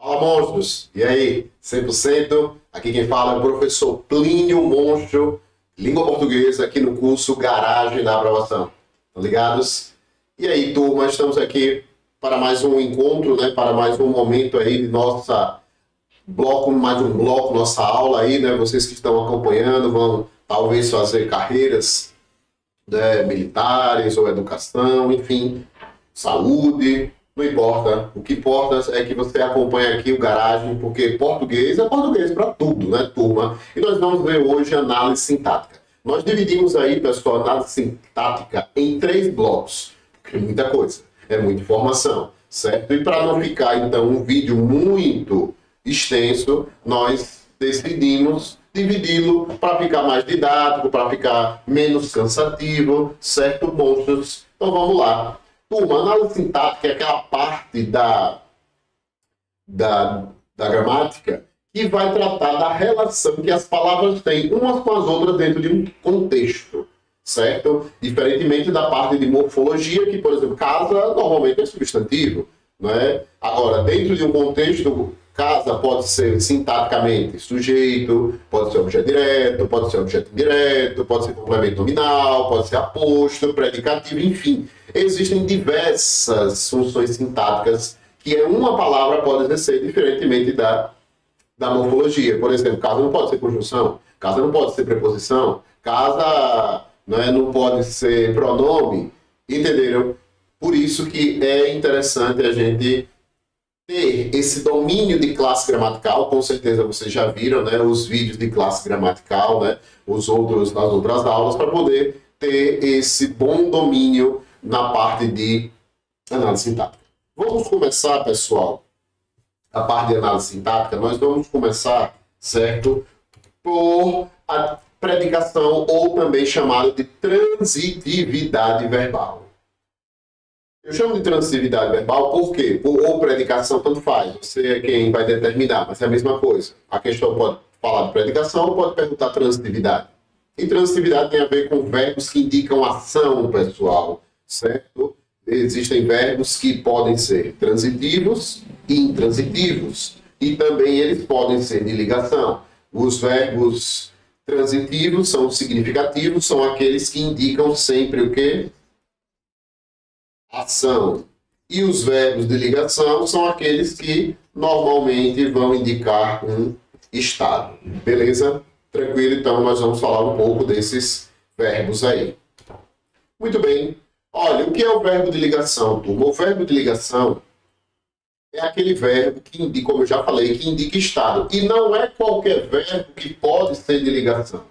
Fala, monstros! E aí, 100%? Aqui quem fala é o professor Plínio Monstro, língua portuguesa, aqui no curso Garagem da Aprovação. Estão ligados? E aí, turma, estamos aqui para mais um encontro, né? Para mais um momento aí de nossa bloco, mais um bloco, nossa aula aí, né? Vocês que estão acompanhando vão talvez fazer carreiras, né, militares ou educação, enfim, saúde. Não importa. O que importa é que você acompanhe aqui o Garagem, porque português é português para tudo, né, turma? E nós vamos ver hoje análise sintática. Nós dividimos aí, pessoal, análise sintática em 3 blocos, porque é muita coisa, é muita informação, certo? E para não ficar, então, um vídeo muito extenso, nós decidimos dividi-lo para ficar mais didático, para ficar menos cansativo, certo, monstros? Então vamos lá. Turma, análise sintática é aquela parte da gramática que vai tratar da relação que as palavras têm umas com as outras dentro de um contexto, certo? Diferentemente da parte de morfologia, que, por exemplo, casa normalmente é substantivo, não é? Agora, dentro de um contexto, casa pode ser sintaticamente sujeito, pode ser objeto direto, pode ser objeto indireto, pode ser complemento nominal, pode ser aposto, predicativo, enfim. Existem diversas funções sintáticas que uma palavra pode exercer diferentemente da morfologia. Por exemplo, casa não pode ser conjunção, casa não pode ser preposição, casa, né, não pode ser pronome, entenderam? Por isso que é interessante a gente ter esse domínio de classe gramatical. Com certeza vocês já viram, né, os vídeos de classe gramatical, né, nas outras aulas, para poder ter esse bom domínio na parte de análise sintática. Vamos começar, pessoal, a parte de análise sintática. Nós vamos começar, certo, por a predicação, ou também chamada de transitividade verbal. Eu chamo de transitividade verbal porque, ou predicação, tanto faz, você é quem vai determinar, mas é a mesma coisa. A questão pode falar de predicação ou pode perguntar transitividade. E transitividade tem a ver com verbos que indicam ação, pessoal, certo? Existem verbos que podem ser transitivos e intransitivos, e também eles podem ser de ligação. Os verbos transitivos são significativos, são aqueles que indicam sempre o quê? Ação. E os verbos de ligação são aqueles que normalmente vão indicar um estado. Beleza? Tranquilo? Então nós vamos falar um pouco desses verbos aí. Muito bem. Olha, o que é o verbo de ligação, turma? O verbo de ligação é aquele verbo que indica, como eu já falei, que indica estado. E não é qualquer verbo que pode ser de ligação.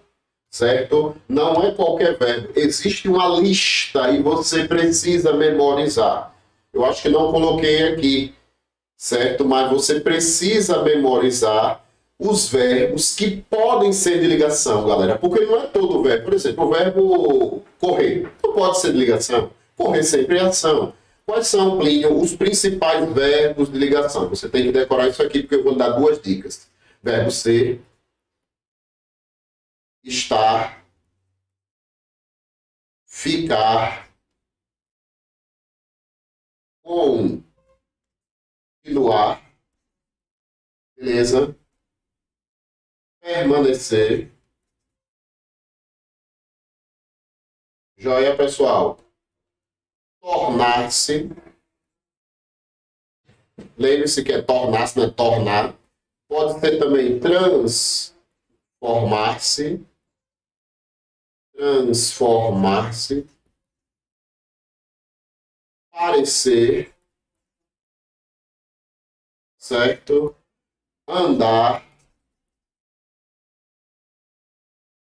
Certo? Não é qualquer verbo. Existe uma lista e você precisa memorizar. Eu acho que não coloquei aqui, certo? Mas você precisa memorizar os verbos que podem ser de ligação, galera. Porque não é todo verbo. Por exemplo, o verbo correr não pode ser de ligação. Correr sempre é ação. Quais são, Plínio, os principais verbos de ligação? Você tem que decorar isso aqui porque eu vou dar 2 dicas. Verbo ser, estar, ficar, continuar, beleza? Permanecer. Joia, pessoal. Tornar-se. Lembre-se que é tornar-se, não é tornar. Pode ser também transformar-se. Transformar-se, parecer, certo? Andar,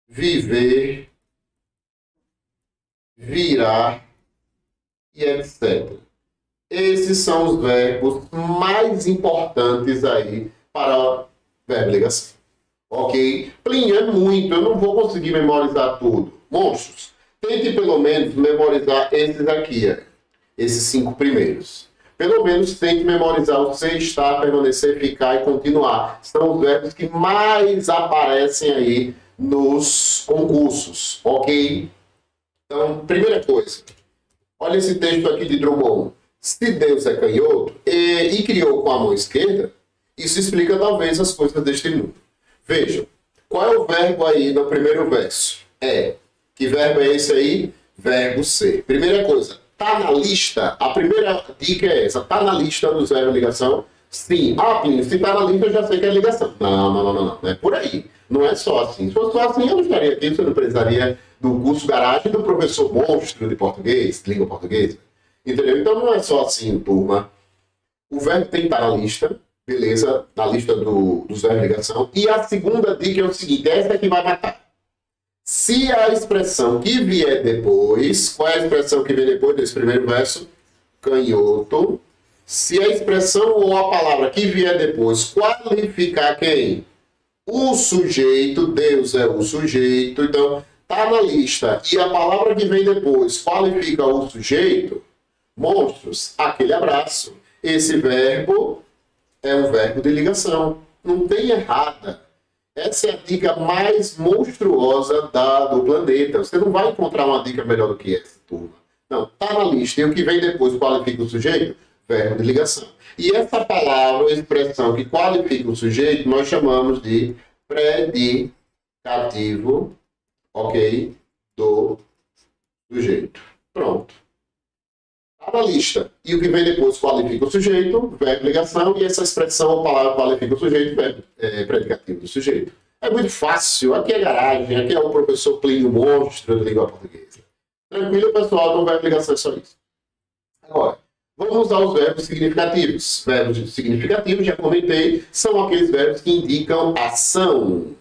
viver, virar e etc. Esses são os verbos mais importantes aí para verbo de ligação. Ok? Plínio, é muito, eu não vou conseguir memorizar tudo. Monstros, tente pelo menos memorizar esses aqui, esses 5 primeiros. Pelo menos tente memorizar o ser, estar, permanecer, ficar e continuar. São os verbos que mais aparecem aí nos concursos, ok? Então, primeira coisa, olha esse texto aqui de Drummond. Se Deus é canhoto e criou com a mão esquerda, Isso explica talvez as coisas deste mundo. Vejam, qual é o verbo aí no primeiro verso? Que verbo é esse aí? Verbo ser. Primeira coisa, tá na lista? A primeira dica é essa, tá na lista dos verbos de ligação? Sim. Plínio, se tá na lista eu já sei que é ligação. Não é por aí. Não é só assim. Se fosse só assim, eu não estaria aqui, você não precisaria do curso garagem do professor monstro de português, de língua portuguesa. Entendeu? Então não é só assim, turma. O verbo tem que estar na lista, beleza? Na lista dos verbos de ligação. E a segunda dica é o seguinte, essa é que vai matar. Se a expressão que vier depois, qual é a expressão que vem depois desse primeiro verso? Canhoto. Se a expressão ou a palavra que vier depois qualificar quem? O sujeito, Deus é o sujeito, então tá na lista e a palavra que vem depois qualifica o sujeito, monstros, aquele abraço. Esse verbo é um verbo de ligação, não tem errada. Essa é a dica mais monstruosa do planeta. Você não vai encontrar uma dica melhor do que essa, turma. Não, tá na lista e o que vem depois qualifica o sujeito, verbo de ligação. E essa palavra ou expressão que qualifica o sujeito, nós chamamos de predicativo, ok, do sujeito. Pronto. Está na lista. E o que vem depois qualifica o sujeito, verbo de ligação, e essa expressão ou palavra qualifica o sujeito, verbo predicativo do sujeito. É muito fácil. Aqui é garagem, aqui é o professor Plínio monstro de língua portuguesa. Tranquilo, pessoal? Então, verbo de ligação é só isso. Agora, vamos usar os verbos significativos. Verbos significativos, já comentei, são aqueles verbos que indicam ação.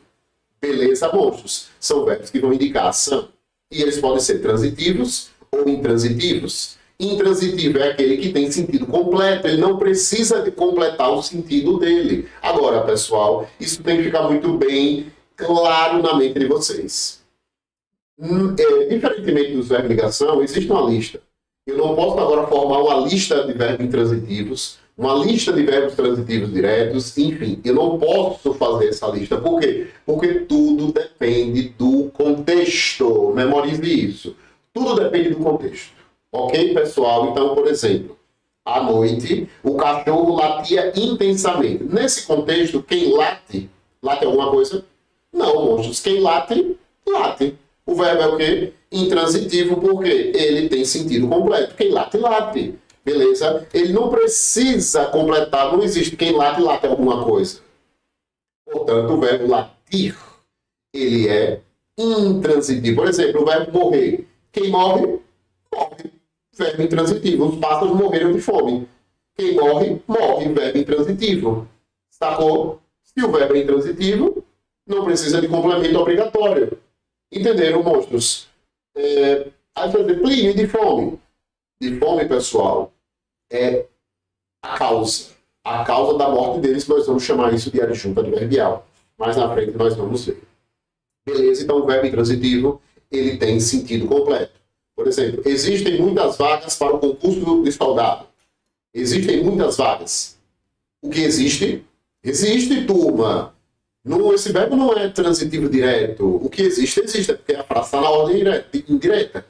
Beleza, monstros? São verbos que vão indicar ação. E eles podem ser transitivos ou intransitivos. Intransitivo é aquele que tem sentido completo, ele não precisa de completar o sentido dele. Agora, pessoal, isso tem que ficar muito bem claro na mente de vocês. Diferentemente dos verbos de ligação, existe uma lista. Eu não posso agora formar uma lista de verbos intransitivos, uma lista de verbos transitivos diretos, enfim, eu não posso fazer essa lista. Por quê? Porque tudo depende do contexto. Memorize isso. Tudo depende do contexto. Ok, pessoal? Então, por exemplo, à noite, o cachorro latia intensamente. Nesse contexto, quem late? Late alguma coisa? Não, monstros. Quem late? Late. O verbo é o quê? Intransitivo, porque ele tem sentido completo. Quem late, late. Beleza? Ele não precisa completar, não existe quem late, late alguma coisa. Portanto, o verbo latir, ele é intransitivo. Por exemplo, o verbo morrer. Quem morre? Morre. Verbo intransitivo. Os pássaros morreram de fome. Quem morre? Morre. Verbo intransitivo. Sacou? Se o verbo é intransitivo, não precisa de complemento obrigatório. Entenderam, monstros? Aí fazer Plínio de fome. De fome, pessoal, é a causa. A causa da morte deles, nós vamos chamar isso de adjunto adverbial. Mais na frente nós vamos ver. Beleza? Então o verbo intransitivo, ele tem sentido completo. Por exemplo, existem muitas vagas para o concurso de soldado. Existem muitas vagas. O que existe? Existe, turma. Esse verbo não é transitivo direto. O que existe, existe. Porque a frase está na ordem indireta.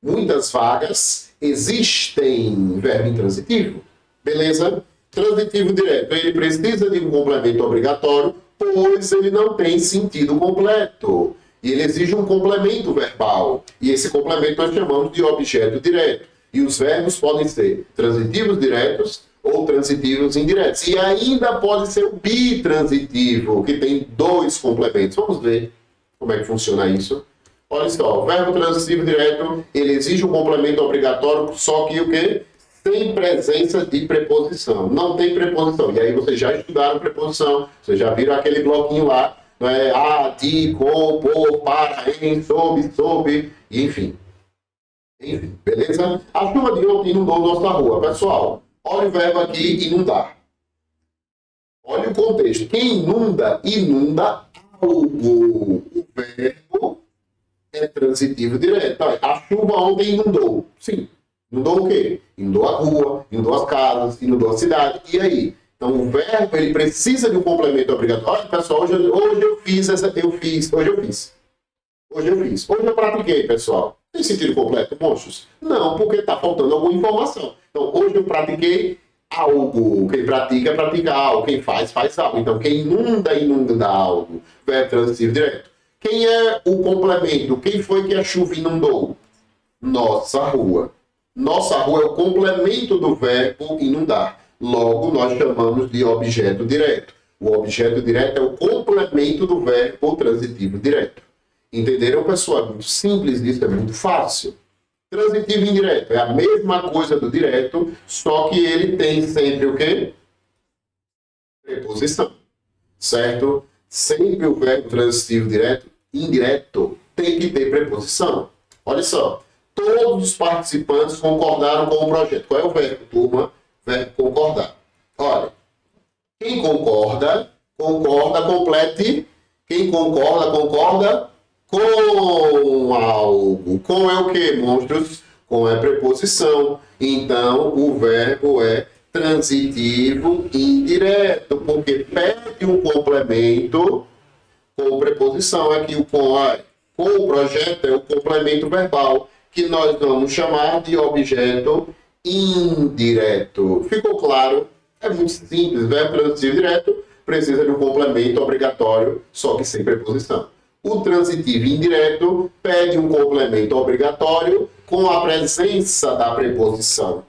Muitas vagas existem. Verbo intransitivo. Beleza? Transitivo direto. Ele precisa de um complemento obrigatório, pois ele não tem sentido completo. E ele exige um complemento verbal. E esse complemento nós chamamos de objeto direto. E os verbos podem ser transitivos diretos ou transitivos indiretos. E ainda pode ser o bitransitivo, que tem dois complementos. Vamos ver como é que funciona isso. Olha só, o verbo transitivo direto, ele exige um complemento obrigatório, só que o quê? Sem presença de preposição. Não tem preposição. E aí vocês já estudaram preposição, vocês já viram aquele bloquinho lá, a, de, com, por, para, em, sob, enfim. Enfim, beleza? A chuva de ontem inundou nossa rua. Pessoal, olha o verbo aqui, inundar. Olha o contexto. Quem inunda, inunda algo. O verbo é transitivo direto. A chuva ontem inundou. Sim. Inundou o quê? Inundou a rua, inundou as casas, inundou a cidade. E aí? Então, o verbo, ele precisa de um complemento obrigatório. Pessoal, hoje eu fiz. Hoje eu pratiquei, pessoal. Tem sentido completo, monstros? Não, porque está faltando alguma informação. Então, hoje eu pratiquei algo. Quem pratica, pratica algo. Quem faz, faz algo. Então, quem inunda, inunda algo. Verbo transitivo direto. Quem é o complemento? Quem foi que a chuva inundou? Nossa rua. Nossa rua é o complemento do verbo inundar. Logo, nós chamamos de objeto direto. O objeto direto é o complemento do verbo transitivo direto. Entenderam, pessoal? É muito simples isso, é muito fácil. Transitivo indireto é a mesma coisa do direto, só que ele tem sempre o quê? Preposição. Certo? Sempre o verbo transitivo direto, indireto, tem que ter preposição. Olha só. Todos os participantes concordaram com o projeto. Qual é o verbo, turma? Verbo concordar. Olha. Quem concorda, concorda, complete. Quem concorda, concorda com algo. Com é o que, monstros? Com é preposição. Então, o verbo é transitivo indireto, porque pede um complemento com preposição. Aqui o com o projeto é o complemento verbal, que nós vamos chamar de objeto indireto. Ficou claro? É muito simples. Verbo transitivo direto precisa de um complemento obrigatório, só que sem preposição. O transitivo indireto pede um complemento obrigatório com a presença da preposição.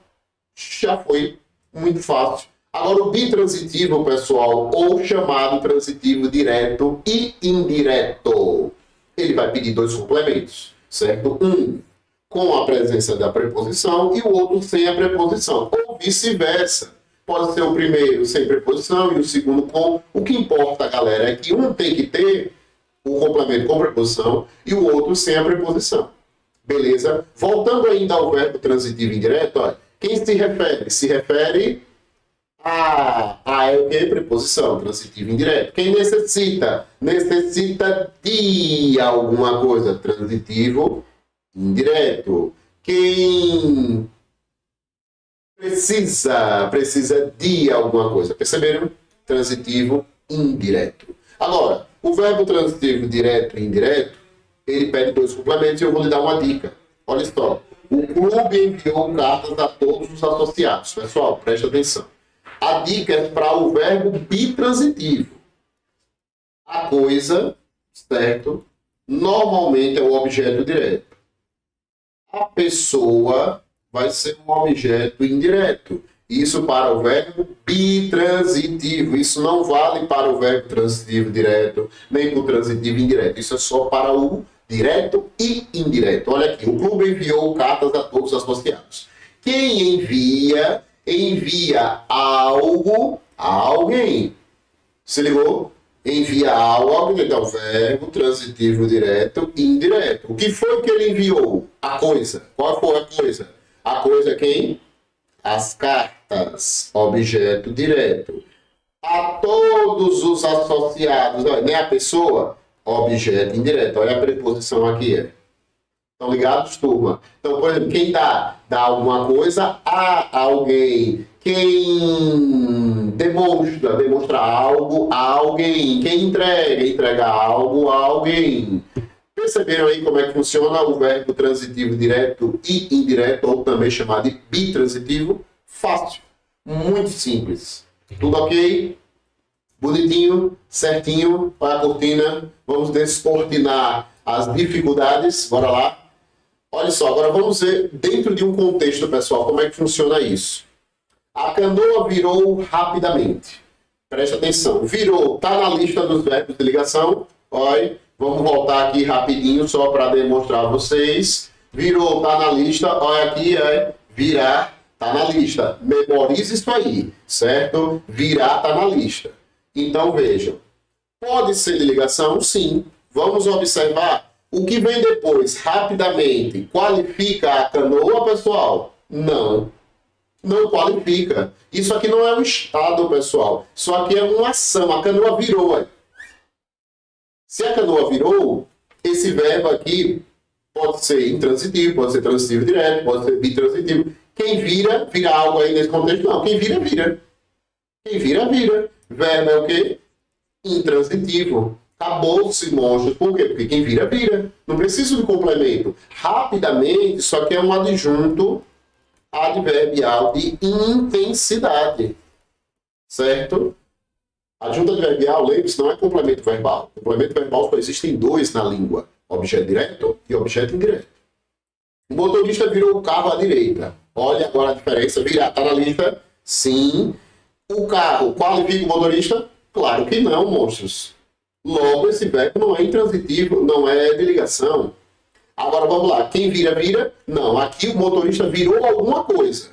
Já foi muito fácil. Agora, o bitransitivo, pessoal, ou chamado transitivo direto e indireto. Ele vai pedir dois complementos, certo? Um com a presença da preposição e o outro sem a preposição, ou vice-versa. Pode ser o primeiro sem preposição e o segundo com. O que importa, galera, é que um tem que ter o complemento com preposição e o outro sem a preposição. Beleza? Voltando ainda ao verbo transitivo indireto, olha, quem se refere? Se refere a é o que? Preposição, transitivo indireto. Quem necessita? Necessita de alguma coisa, transitivo indireto. Quem precisa de alguma coisa. Perceberam? Transitivo indireto. Agora, o verbo transitivo direto e indireto, ele pede dois complementos e eu vou lhe dar uma dica. Olha só. O clube enviou cartas a todos os associados. Pessoal, preste atenção. A dica é para o verbo bitransitivo. A coisa, certo? Normalmente é o objeto direto. A pessoa vai ser um objeto indireto. Isso para o verbo bitransitivo. Isso não vale para o verbo transitivo direto, nem para o transitivo indireto. Isso é só para o direto e indireto. Olha aqui, o clube enviou cartas a todos os associados. Quem envia, envia algo a alguém. Se ligou? Envia algo a alguém. Então, verbo transitivo direto e indireto. O que foi que ele enviou? A coisa. Qual foi a coisa? A coisa é quem? As cartas, objeto direto. A todos os associados, nem a pessoa, objeto indireto. Olha a preposição aqui. Estão ligados, turma? Então, por exemplo, quem dá alguma coisa a alguém. Quem demonstra algo a alguém. Quem entrega algo a alguém. Perceberam aí como é que funciona o verbo transitivo direto e indireto, ou também chamado de bitransitivo? Fácil, muito simples. Tudo ok? Bonitinho, certinho, para a cortina. Vamos descortinar as dificuldades. Bora lá. Olha só, agora vamos ver dentro de um contexto, pessoal, como é que funciona isso. A canoa virou rapidamente. Preste atenção. Virou, está na lista dos verbos de ligação. Olha. Vamos voltar aqui rapidinho só para demonstrar a vocês. Virou, tá na lista. Olha aqui, virar, tá na lista. Memorize isso aí, certo? Virar tá na lista. Então, vejam. Pode ser de ligação? Sim. Vamos observar. O que vem depois, rapidamente, qualifica a canoa, pessoal? Não. Não qualifica. Isso aqui não é um estado, pessoal. Isso aqui é uma ação. A canoa virou, Se a canoa virou, esse verbo aqui pode ser intransitivo, pode ser transitivo direto, pode ser bitransitivo. Quem vira algo aí nesse contexto? Não, quem vira, vira. Quem vira, vira. Verbo é o quê? Intransitivo. Acabou-se, monstro. Por quê? Porque quem vira, vira. Não precisa de complemento. Rapidamente, isso aqui é um adjunto adverbial de intensidade, certo? Adjunto adverbial, lembre-se, não é complemento verbal. Complemento verbal só existem dois na língua, objeto direto e objeto indireto. O motorista virou o carro à direita. Olha agora a diferença, virar, está na lista? Sim. O carro qualifica o motorista? Claro que não, monstros. Logo, esse verbo não é intransitivo, não é de ligação. Agora vamos lá, quem vira, vira? Não, aqui o motorista virou alguma coisa.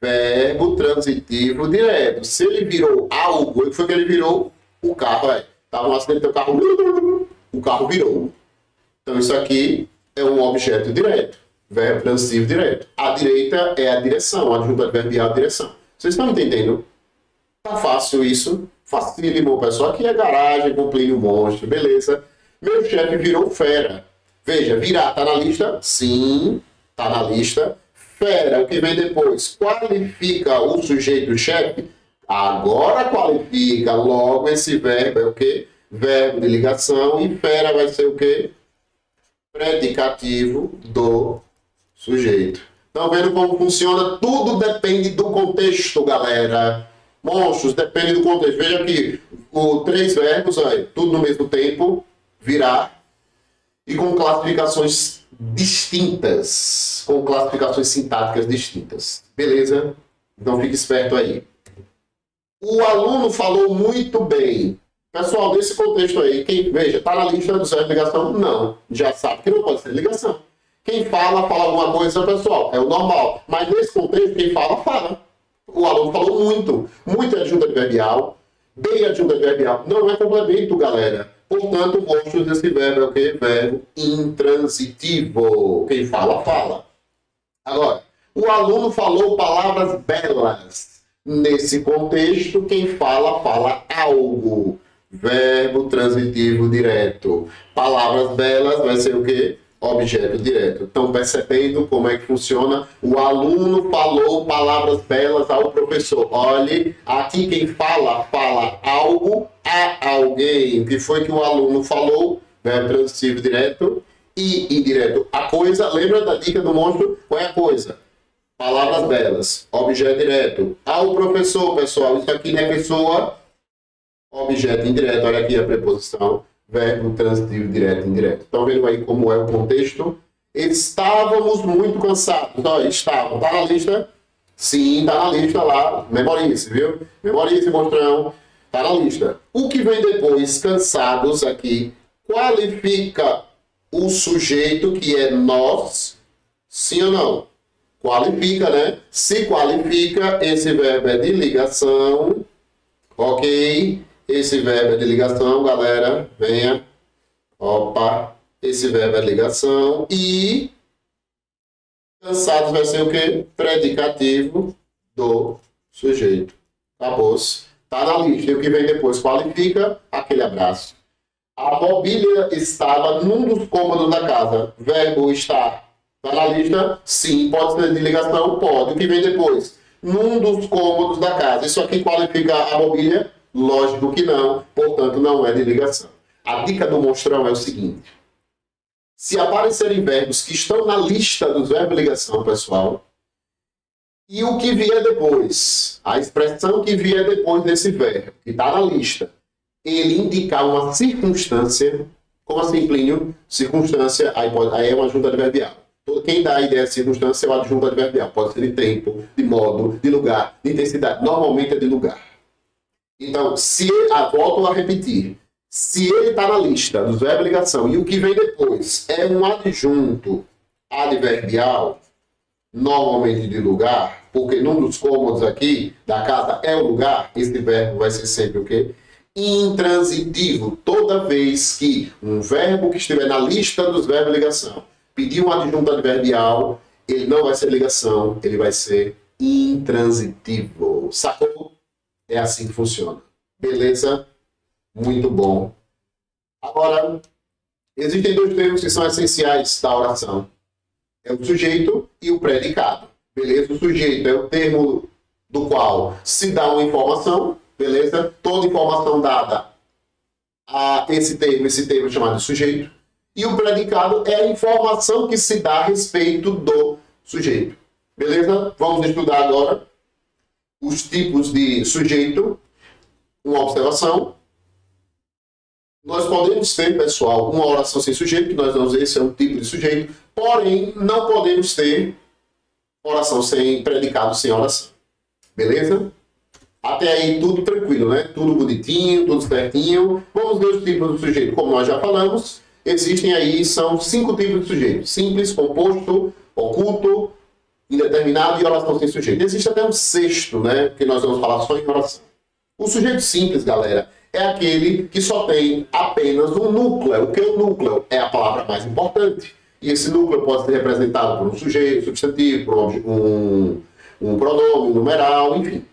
Verbo transitivo direto. Se ele virou algo, o que foi que ele virou? O carro, Estava um acidente, o carro virou. Então isso aqui é um objeto direto. Verbo transitivo direto. A direita é a direção, adjunto adverbial direção. Vocês estão entendendo? Tá fácil isso? Facílimo, pessoal. Aqui é garagem com Plínio Monstro, beleza. Meu chefe virou fera. Veja, virar, tá na lista? Sim, tá na lista. Fera, o que vem depois? Qualifica o sujeito chefe? Agora qualifica. Logo, esse verbo é o quê? Verbo de ligação. E fera vai ser o quê? Predicativo do sujeito. Estão vendo como funciona? Tudo depende do contexto, galera. Monstros, depende do contexto. Veja aqui, três verbos, tudo no mesmo tempo, virar, e com classificações distintas, com classificações sintáticas distintas. Beleza? Então fique esperto aí. O aluno falou muito bem. Pessoal, nesse contexto aí, veja, está na lista dos verbos de ligação? Não. Já sabe que não pode ser ligação. Quem fala alguma coisa, pessoal, é o normal. Mas nesse contexto, quem fala. O aluno falou muito. Muito é adjunto adverbial. Bem adjunto adverbial. Não é complemento, galera. Portanto, monstros desse verbo é o quê? Verbo intransitivo. Quem fala. Agora, o aluno falou palavras belas. Nesse contexto, quem fala algo. Verbo transitivo direto. Palavras belas vai ser o quê? Objeto direto. Estão percebendo como é que funciona? O aluno falou palavras belas ao professor. Olhe, aqui quem fala algo a alguém. O que foi que o aluno falou? Verbo transitivo direto e indireto. A coisa, lembra da dica do monstro? Qual é a coisa? Palavras belas. Objeto direto. Ao professor, pessoal. Isso aqui não é pessoa. Objeto indireto. Olha aqui a preposição. Verbo transitivo direto e indireto. Estão vendo aí como é o contexto? Estávamos muito cansados. Estavam. Está na lista? Sim, está na lista lá. Memorize, viu? Memorize, monstrão. Está na lista. O que vem depois, cansados aqui, qualifica o sujeito que é nós? Sim ou não? Qualifica, né? Se qualifica, esse verbo é de ligação. Ok? Esse verbo é de ligação, galera. Venha. Opa. Esse verbo é de ligação. E cansados vai ser o quê? Predicativo do sujeito. Acabou-se. Está na lista. E o que vem depois? Qualifica. Aquele abraço. A mobília estava num dos cômodos da casa. Verbo estar. Está na lista? Sim. Pode ser de ligação? Pode. O que vem depois? Num dos cômodos da casa. Isso aqui qualifica a mobília? Lógico que não, portanto não é de ligação. A dica do monstrão é o seguinte. Se aparecerem verbos que estão na lista dos verbos de ligação, pessoal, e o que vier depois, a expressão que vier depois desse verbo, que está na lista, ele indicar uma circunstância, como assim, Plínio? Circunstância, aí é uma adjunto adverbial. Quem dá a ideia de circunstância é o adjunto adverbial. Pode ser de tempo, de modo, de lugar, de intensidade. Normalmente é de lugar. Então, volto a repetir, se ele está na lista dos verbos de ligação e o que vem depois é um adjunto adverbial, normalmente de lugar, porque num dos cômodos aqui da casa é o lugar, esse verbo vai ser sempre o quê? Intransitivo. Toda vez que um verbo que estiver na lista dos verbos de ligação pedir um adjunto adverbial, ele não vai ser ligação, ele vai ser intransitivo. Sacou? É assim que funciona. Beleza? Muito bom. Agora, existem dois termos que são essenciais da oração. É o sujeito e o predicado. Beleza? O sujeito é o termo do qual se dá uma informação. Beleza? Toda informação dada a esse termo é chamado de sujeito. E o predicado é a informação que se dá a respeito do sujeito. Beleza? Vamos estudar agora os tipos de sujeito. Uma observação. Nós podemos ter, pessoal, uma oração sem sujeito, que nós vamos ver se é um tipo de sujeito, porém, não podemos ter oração sem predicado, sem oração. Beleza? Até aí tudo tranquilo, né? Tudo bonitinho, tudo certinho. Vamos ver os tipos de sujeito. Como nós já falamos, existem aí, são 5 tipos de sujeito. Simples, composto, oculto, indeterminado e oração sem sujeito. Existe até um 6º, né? Que nós vamos falar só em oração. O sujeito simples, galera, é aquele que só tem apenas um núcleo. O que é o núcleo? É a palavra mais importante. E esse núcleo pode ser representado por um sujeito, substantivo, por um pronome, um numeral, enfim.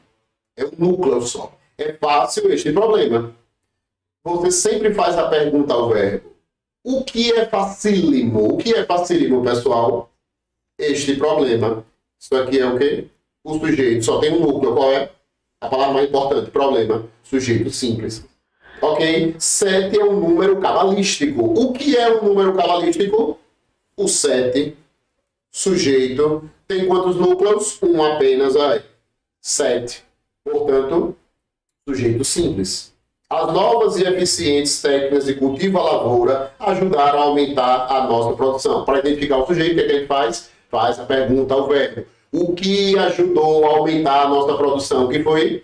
É um núcleo só. É fácil este problema. Você sempre faz a pergunta ao verbo. O que é facílimo? O que é facílimo, pessoal? Este problema. Isso aqui é o quê? O sujeito só tem um núcleo. Qual é? A palavra mais importante. Problema. Sujeito simples. Ok? 7 é um número cabalístico. O que é um número cabalístico? O 7. Sujeito. Tem quantos núcleos? Um apenas. Aí. 7. Portanto, sujeito simples. As novas e eficientes técnicas de cultivo à lavoura ajudaram a aumentar a nossa produção. Para identificar o sujeito, o que a gente faz? Faz a pergunta ao verbo. O que ajudou a aumentar a nossa produção? O que foi?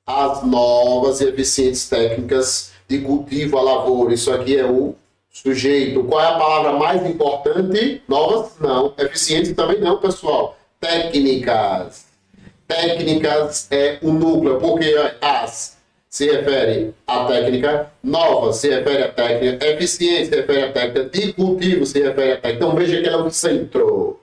As novas e eficientes técnicas de cultivo à lavoura. Isso aqui é o sujeito. Qual é a palavra mais importante? Novas? Não. Eficientes também não, pessoal. Técnicas. Técnicas é o núcleo, porque as se refere à técnica, nova se refere à técnica, eficiente se refere à técnica, de cultivo se refere à técnica. Então veja que ele é o centro,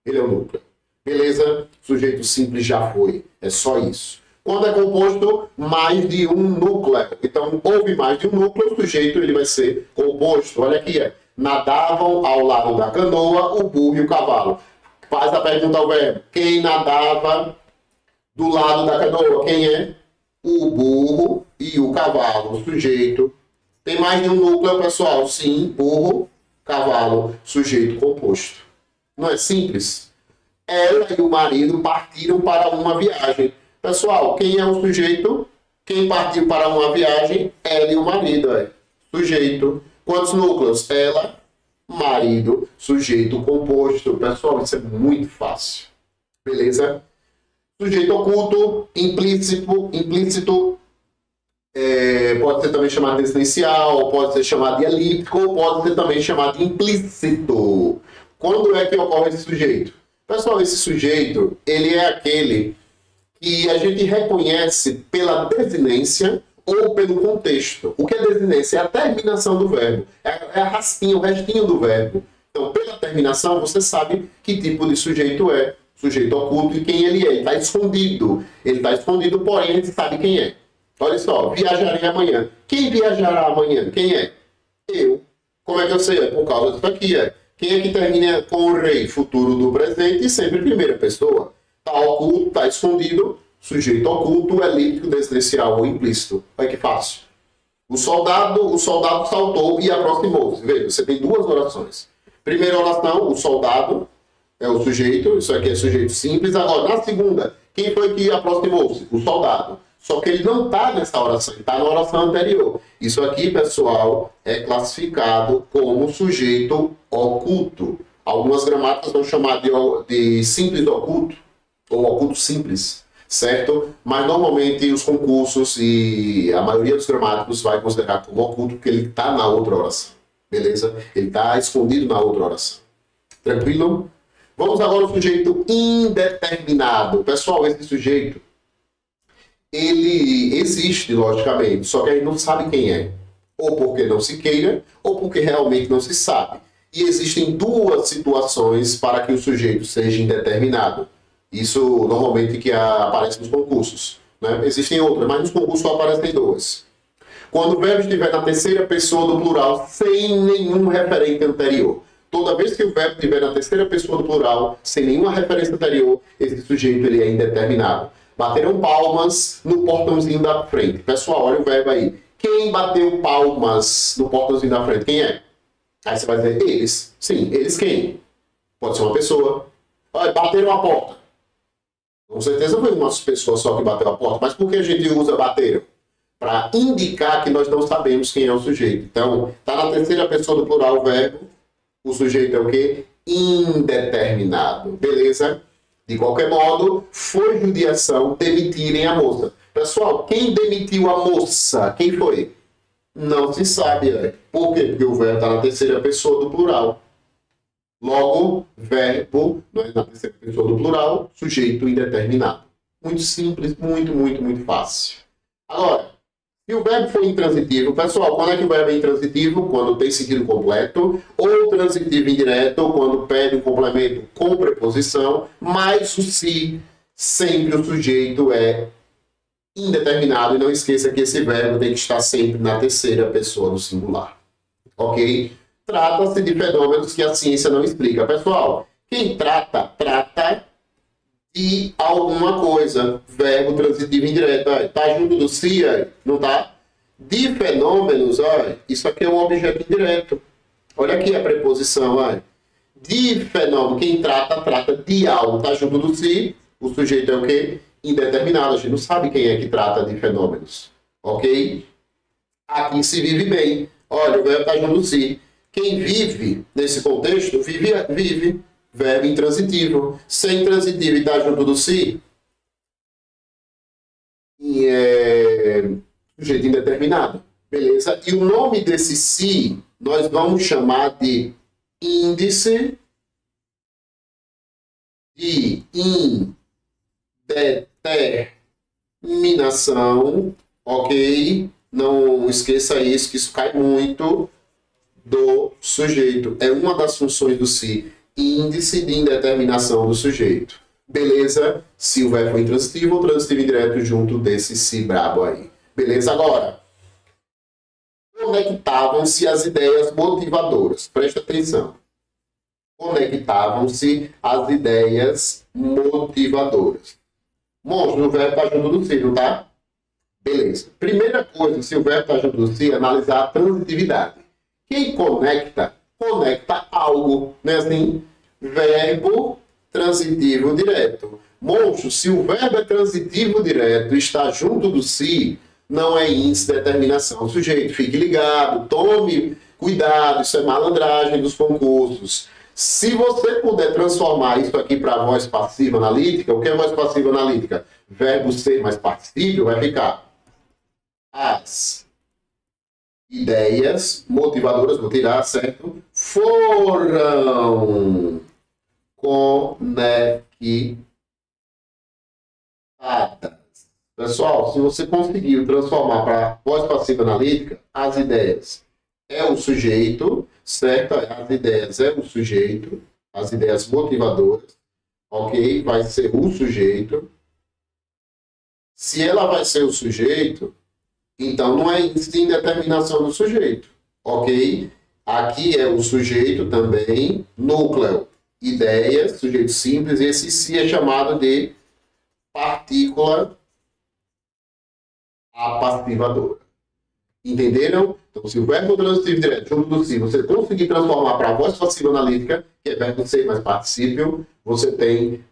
ele é o núcleo. Beleza? Sujeito simples já foi, é só isso. Quando é composto, mais de um núcleo. Então, houve mais de um núcleo, o sujeito ele vai ser composto. Olha aqui, nadavam ao lado da canoa o burro e o cavalo. Faz a pergunta ao verbo. Quem nadava do lado da canoa? Quem é? O burro e o cavalo. O sujeito. Tem mais de um núcleo, pessoal? Sim, burro, cavalo, sujeito composto. Não é simples? Ela e o marido partiram para uma viagem. Pessoal, quem é o sujeito? Quem partiu para uma viagem? Ela e o marido. Sujeito. Quantos núcleos? Ela, marido, sujeito composto. Pessoal, isso é muito fácil. Beleza? Sujeito oculto, implícito pode ser também chamado de existencial, pode ser chamado de elíptico, ou pode ser também chamado de implícito. Quando é que ocorre esse sujeito? Pessoal, esse sujeito, ele é aquele que a gente reconhece pela desinência ou pelo contexto. O que é desinência? É a terminação do verbo. É a raspinha, o restinho do verbo. Então, pela terminação, você sabe que tipo de sujeito é. Sujeito oculto e quem ele é. Ele está escondido. Ele está escondido, porém a gente sabe quem é. Olha só, viajarei amanhã. Quem viajará amanhã? Quem é? Eu. Como é que eu sei? É por causa disso aqui. Quem é que termina com o rei? Futuro do presente e sempre primeira pessoa. Está oculto, está escondido. Sujeito oculto, elíptico, desinicial ou implícito. Olha que fácil. O soldado saltou e aproximou-se. Veja, você tem duas orações. Primeira oração, o soldado é o sujeito, isso aqui é sujeito simples. Agora, na segunda, quem foi que aproximou-se? O soldado. Só que ele não está nessa oração, ele está na oração anterior. Isso aqui, pessoal, é classificado como sujeito oculto. Algumas gramáticas vão chamar de simples oculto, ou oculto simples, certo? Mas, normalmente, os concursos e a maioria dos gramáticos vai considerar como oculto, porque ele está na outra oração. Beleza? Ele está escondido na outra oração. Tranquilo? Vamos agora ao sujeito indeterminado. Pessoal, esse sujeito, ele existe, logicamente, só que a gente não sabe quem é. Ou porque não se queira, ou porque realmente não se sabe. E existem duas situações para que o sujeito seja indeterminado. Isso, normalmente, que aparece nos concursos, né? Existem outras, mas nos concursos só aparecem duas. Quando o verbo estiver na terceira pessoa do plural, sem nenhum referente anterior. Toda vez que o verbo estiver na terceira pessoa do plural, sem nenhuma referência anterior, esse sujeito ele é indeterminado. Bateram palmas no portãozinho da frente. Pessoal, olha o verbo aí. Quem bateu palmas no portãozinho da frente? Quem é? Aí você vai dizer, eles. Sim, eles quem? Pode ser uma pessoa. Olha, bateram a porta. Com certeza foi uma pessoa só que bateu a porta. Mas por que a gente usa bateram? Para indicar que nós não sabemos quem é o sujeito. Então, está na terceira pessoa do plural o verbo. O sujeito é o quê? Indeterminado. Beleza? De qualquer modo, foi judiação demitirem a moça. Pessoal, quem demitiu a moça? Quem foi? Não se sabe. Por quê? Porque o verbo está na terceira pessoa do plural. Logo, verbo, na terceira pessoa do plural, sujeito indeterminado. Muito simples, muito fácil. Agora, se o verbo for intransitivo, pessoal, quando é que o verbo é intransitivo? Quando tem sentido completo, ou transitivo indireto, quando pede um complemento com preposição, mas o se, sempre o sujeito é indeterminado. E não esqueça que esse verbo tem que estar sempre na terceira pessoa do singular. Ok? Trata-se de fenômenos que a ciência não explica. Pessoal, quem trata de alguma coisa. Verbo transitivo indireto. Está junto do se, não está? De fenômenos, isso aqui é um objeto indireto. Olha aqui a preposição. De fenômeno, quem trata de algo. Está junto do se, o sujeito é o quê? Indeterminado. A gente não sabe quem é que trata de fenômenos. Ok? Aqui se vive bem. Olha, o verbo está junto do se. Quem vive nesse contexto, vive. Verbo intransitivo. Sem transitivo e está junto do se, e sujeito indeterminado. Beleza? E o nome desse se, nós vamos chamar de índice de indeterminação. Ok? Não esqueça isso, que isso cai muito do sujeito. É uma das funções do se. Índice de indeterminação do sujeito. Beleza? Se o verbo for intransitivo ou transitivo indireto junto desse se brabo aí. Beleza? Agora, conectavam-se as ideias motivadoras. Presta atenção. Conectavam-se as ideias motivadoras. Monstro, o verbo está junto do se, não tá? Beleza. Primeira coisa, se o verbo está junto do se, analisar a transitividade. Quem conecta algo, né? Assim, verbo transitivo direto. Monstro, se o verbo é transitivo direto e está junto do se, não é índice de determinação. Sujeito, fique ligado, tome cuidado, isso é malandragem dos concursos. Se você puder transformar isso aqui para voz passiva analítica, o que é voz passiva analítica? Verbo ser mais particípio, vai ficar as ideias motivadoras, vou tirar, certo? Foram conectadas. Pessoal, se você conseguiu transformar para voz passiva analítica, as ideias é o sujeito, certo? As ideias é o sujeito, as ideias motivadoras, ok? Vai ser o sujeito. Se ela vai ser o sujeito, então não é índice de indeterminação do sujeito, ok? Aqui é o sujeito também, núcleo, ideias, sujeito simples, e esse se é chamado de partícula apassivadora. Entenderam? Então, se o verbo transitivo direto junto do se, você conseguir transformar para a voz passiva analítica, que é verbo ser mais particípio, você tem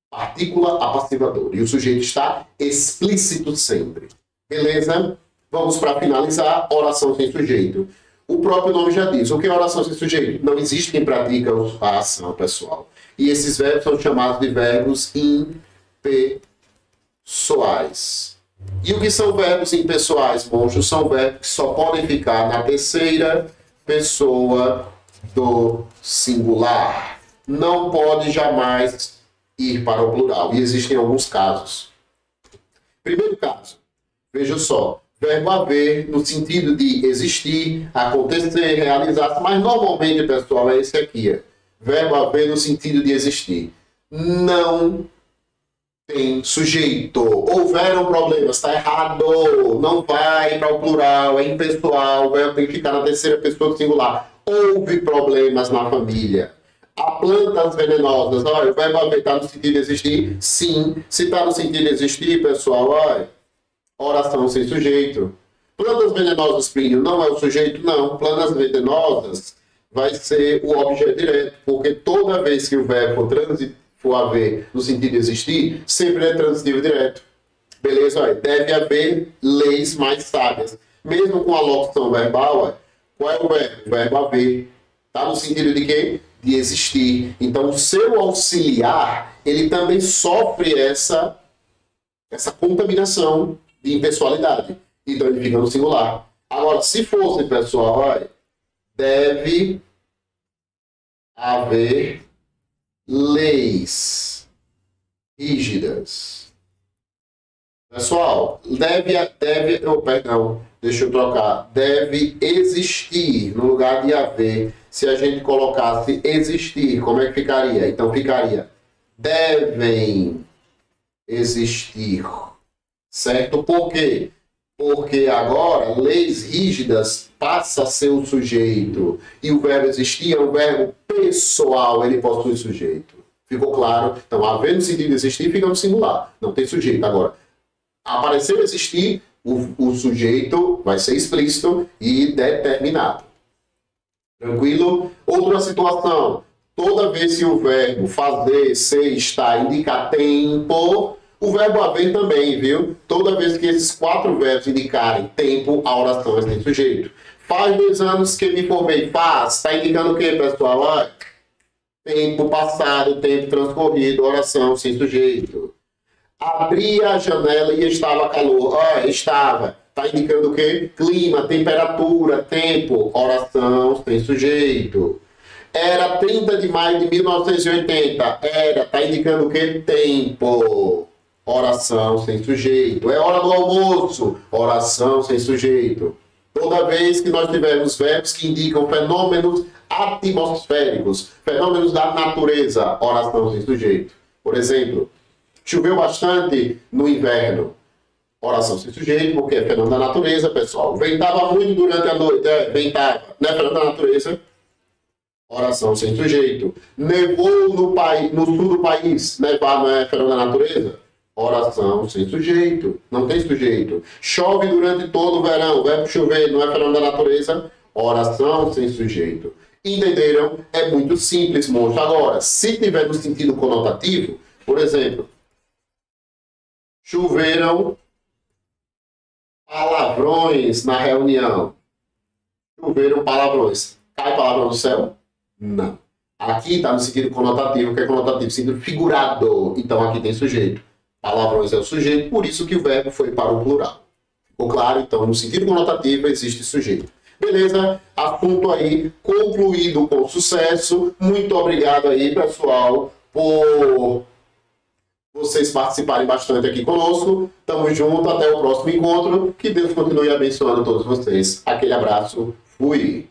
partícula apassivadora. E o sujeito está explícito sempre. Beleza? Vamos para finalizar, oração sem sujeito. O próprio nome já diz. O que é oração sem sujeito? Não existe quem pratica a ação, pessoal. E esses verbos são chamados de verbos impessoais. E o que são verbos impessoais, monstros? São verbos que só podem ficar na terceira pessoa do singular. Não pode jamais ir para o plural. E existem alguns casos. Primeiro caso. Veja só. Verbo haver no sentido de existir, acontecer, realizar-se. Mas normalmente, pessoal, é esse aqui. Verbo haver no sentido de existir. Não tem sujeito. Houveram problemas, está errado. Não vai para o plural, é impessoal. O verbo tem que ficar na terceira pessoa do singular. Houve problemas na família. Há plantas venenosas. Olha, o verbo haver está no sentido de existir? Sim. Se está no sentido de existir, pessoal, olha, oração sem sujeito. Plantas venenosas, Plínio, não é o sujeito? Não. Plantas venenosas vai ser o objeto direto, porque toda vez que o verbo for haver no sentido de existir, sempre é transitivo direto. Beleza? Olha, deve haver leis mais sábias. Mesmo com a locução verbal, olha, qual é o verbo? O verbo haver. Tá no sentido de quê? De existir. Então, o seu auxiliar, ele também sofre essa contaminação de impessoalidade. Então, ele fica no singular. Agora, se fosse, pessoal, olha, deve haver leis rígidas. Pessoal, deixa eu trocar. Deve existir no lugar de haver. Se a gente colocasse existir, como é que ficaria? Então ficaria devem existir. Certo? Por quê? Porque agora leis rígidas passa a ser o sujeito. E o verbo existir é um verbo pessoal, ele possui sujeito. Ficou claro? Então, haver no sentido de existir fica no singular. Não tem sujeito. Agora, aparecer existir, o sujeito vai ser explícito e determinado. Tranquilo? Outra situação. Toda vez que o verbo fazer, ser, estar, indicar tempo, o verbo haver também, viu? Toda vez que esses 4 verbos indicarem tempo, a oração é sem sujeito. Faz 2 anos que me formei. Faz. Está indicando o quê, pessoal? Olha, tempo passado, tempo transcorrido, oração sem sujeito. Abri a janela e estava calor. Olha, estava. Está indicando o quê? Clima, temperatura, tempo, oração sem sujeito. Era 30 de maio de 1980. Era. Está indicando o quê? Tempo. Oração sem sujeito. É hora do almoço. Oração sem sujeito. Toda vez que nós tivermos verbos que indicam fenômenos atmosféricos, fenômenos da natureza, oração sem sujeito. Por exemplo, choveu bastante no inverno. Oração sem sujeito, porque é fenômeno da natureza, pessoal. Ventava muito durante a noite. Ventava. Não é fenômeno da natureza? Oração sem sujeito. Nevou no sul do país. Nevar não é fenômeno da natureza? Oração sem sujeito. Não tem sujeito. Chove durante todo o verão. Verbo chover não é fenômeno da natureza? Oração sem sujeito. Entenderam? É muito simples, monstro. Agora, se tiver no sentido conotativo, por exemplo, choveram palavrões na reunião. Choveram palavrões. Cai palavrão do céu? Não. Aqui está no sentido conotativo, que é conotativo, sentido figurado. Então aqui tem sujeito. Palavrões é o sujeito, por isso que o verbo foi para o plural. Ficou claro? Então, no sentido conotativo existe sujeito. Beleza? Assunto aí concluído com sucesso. Muito obrigado aí, pessoal, por vocês participarem bastante aqui conosco. Tamo junto, até o próximo encontro. Que Deus continue abençoando todos vocês. Aquele abraço. Fui!